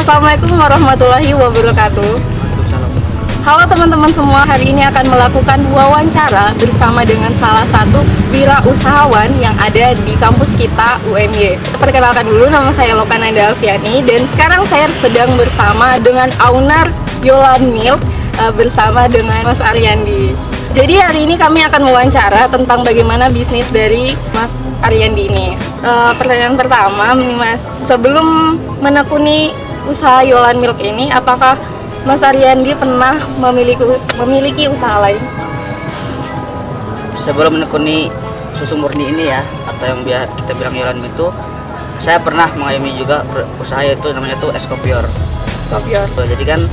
Assalamualaikum warahmatullahi wabarakatuh. Halo teman-teman semua, hari ini akan melakukan wawancara bersama dengan salah satu wirausahawan yang ada di kampus kita UMY. Perkenalkan dulu, nama saya Lokananda Alfiani dan sekarang saya sedang bersama dengan owner Yolan Milk bersama dengan Mas Aryandi. Jadi hari ini kami akan mewawancara tentang bagaimana bisnis dari Mas Aryandi ini. Pertanyaan pertama nih Mas, sebelum menekuni usaha Yolan Milk ini, apakah Mas Aryandi pernah memiliki usaha lain? Sebelum menekuni susu murni ini ya, atau yang kita bilang Yolan Milk itu, saya pernah mengalami juga usaha itu namanya tuh es kopior. Jadi kan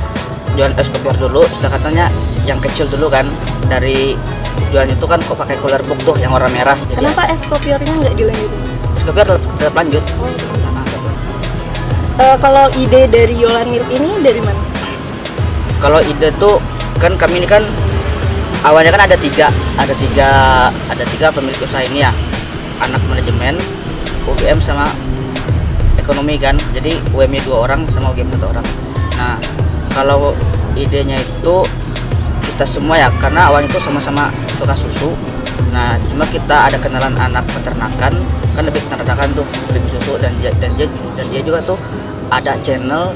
jualan es kopior dulu, setelah katanya yang kecil dulu kan, dari jualan itu kan kok pakai cooler book tuh yang warna merah. Kenapa es kopiornya nggak dilanjutin? Es kopior tetap lanjut. Kalau ide dari Yolan Milk ini dari mana? Kalau ide tuh kan kami ini kan awalnya kan ada tiga pemilik usaha ini ya, anak manajemen, UGM sama ekonomi kan. Jadi UMY 2 orang sama UGM 1 orang. Nah kalau idenya itu kita semua ya, karena awalnya itu sama-sama suka susu. Nah cuma kita ada kenalan anak peternakan, kan lebih peternakan tuh, lebih susu, dan dia juga tuh ada channel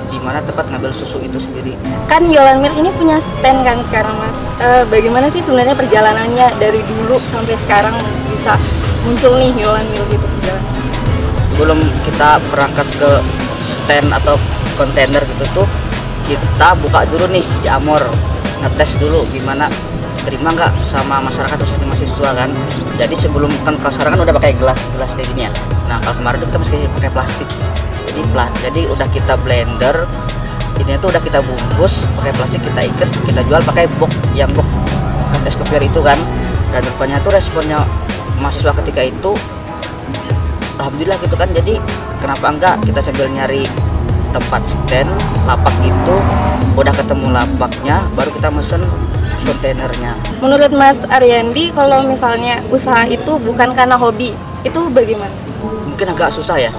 di mana tempat ngambil susu itu sendiri. Kan Yolan Milk ini punya stand kan sekarang Mas. Bagaimana sih sebenarnya perjalanannya dari dulu sampai sekarang bisa muncul nih Yolan Milk itu berjalan? Sebelum kita berangkat ke stand atau kontainer gitu tuh, kita buka dulu nih di Amor, ngetes dulu gimana, terima nggak sama masyarakat khususnya mahasiswa kan. Jadi sebelum kan kalau sekarang kan udah pakai gelas kayak gini ya. Nah kalau kemarin tuh kita masih pakai plastik. Jadi udah kita blender, ini tuh udah kita bungkus pakai plastik, kita ikat, kita jual pakai box es kopior itu kan. Dan rupanya tuh responnya mahasiswa ketika itu alhamdulillah gitu kan. Jadi kenapa enggak kita sambil nyari tempat stand lapak gitu, udah ketemu lapaknya baru kita mesen kontainernya. Menurut Mas Aryandi, kalau misalnya usaha itu bukan karena hobi, itu bagaimana? Mungkin agak susah ya.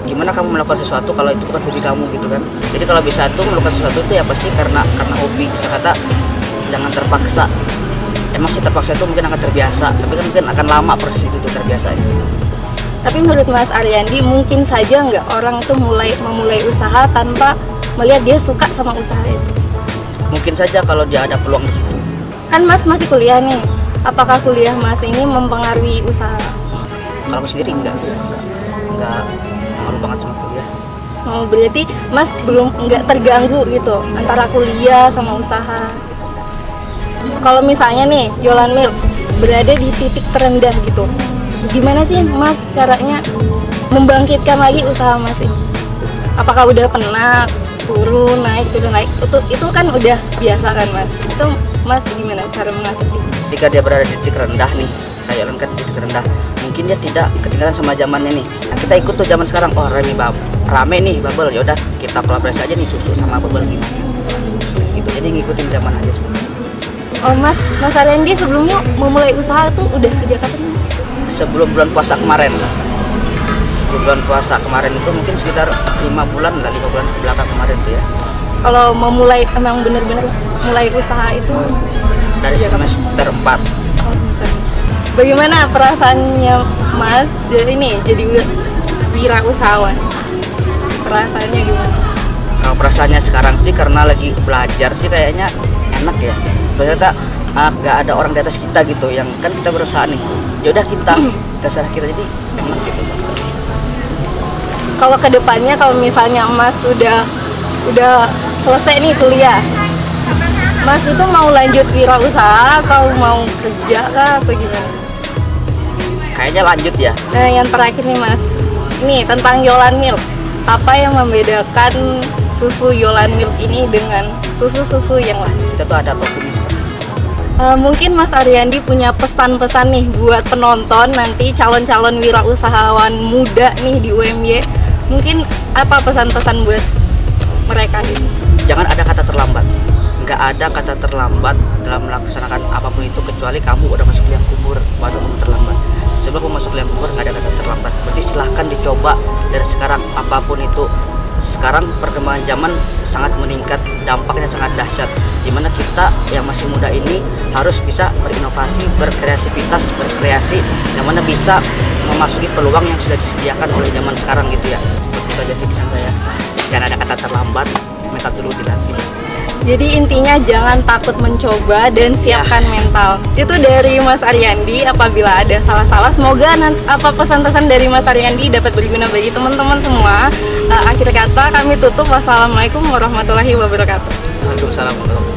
Gimana kamu melakukan sesuatu kalau itu bukan hobi kamu gitu kan. Jadi kalau bisa tuh melakukan sesuatu itu ya pasti karena hobi. Bisa kata jangan terpaksa. Emang sih terpaksa itu mungkin akan terbiasa, tapi kan mungkin akan lama proses itu tuh terbiasa. Tapi menurut Mas Aryandi, mungkin saja nggak orang tuh memulai usaha tanpa melihat dia suka sama usaha itu? Mungkin saja kalau dia ada peluang di situ. Kan Mas masih kuliah nih, apakah kuliah Mas ini mempengaruhi usaha? Kalau aku sendiri enggak sih, enggak pengaruh banget sama kuliah. Oh, berarti Mas nggak terganggu gitu antara kuliah sama usaha gitu. Kalau misalnya nih Yolan Milk berada di titik terendah gitu, gimana sih Mas caranya membangkitkan lagi usaha Mas ini? Apakah udah pernah turun naik? Itu kan udah biasa kan Mas? Itu Mas gimana cara mengatasi? Ketika dia berada di titik rendah nih, kayak Yolan kan di titik rendah, mungkin dia tidak ketinggalan sama zamannya nih. Nah, kita ikut tuh zaman sekarang, oh rame nih bubble, yaudah kita kolaborasi aja nih susu sama bubble gitu. Jadi ngikutin zaman aja sebenarnya. Oh Mas Aryandi sebelumnya memulai usaha tuh udah sejak kapan? Sebelum bulan puasa kemarin. Sebelum bulan puasa kemarin itu mungkin sekitar 5 bulan belakang kemarin tuh ya. Kalau memulai emang bener-bener mulai usaha itu dari semester 4. Oh, bagaimana perasaannya Mas jadi wirausahawan? Perasaannya gimana? Kalau perasaannya sekarang sih karena lagi belajar sih kayaknya enak ya. Ternyata nggak ada orang di atas kita gitu, yang kan kita berusaha nih. Ya udah kita terserah kita, jadi enak gitu. Kalau kedepannya kalau misalnya Mas udah selesai nih kuliah, Mas itu mau lanjut wirausaha atau mau kerja kah atau gimana? Kayaknya lanjut ya. Nah yang terakhir nih Mas, ini tentang Yolan Milk. Apa yang membedakan susu Yolan Milk ini dengan susu-susu yang lain? Kita tuh ada topping seperti ini. Mungkin Mas Aryandi punya pesan-pesan nih buat penonton nanti calon-calon wirausahawan muda nih di UMY. Mungkin apa pesan-pesan buat mereka ini? Jangan ada kata terlambat. Nggak ada kata terlambat dalam melaksanakan apapun itu, kecuali kamu udah masuk liang kubur baru kamu terlambat. Sebelum kamu masuk liang kubur nggak ada kata terlambat. Berarti silahkan dicoba dari sekarang apapun itu. sekarang perkembangan zaman sangat meningkat, dampaknya sangat dahsyat, dimana kita yang masih muda ini harus bisa berinovasi, berkreativitas, berkreasi, yang mana bisa memasuki peluang yang sudah disediakan oleh zaman sekarang gitu ya. Seperti itu aja sih pesan saya. Jangan ada kata terlambat, mental dulu dilatih. Jadi intinya jangan takut mencoba dan siapkan mental. Itu dari Mas Ariandi. Apabila ada salah-salah, semoga pesan-pesan dari Mas Ariandi dapat berguna bagi teman-teman semua. Akhir kata kami tutup. Wassalamualaikum warahmatullahi wabarakatuh. Waalaikumsalam warahmatullahi wabarakatuh.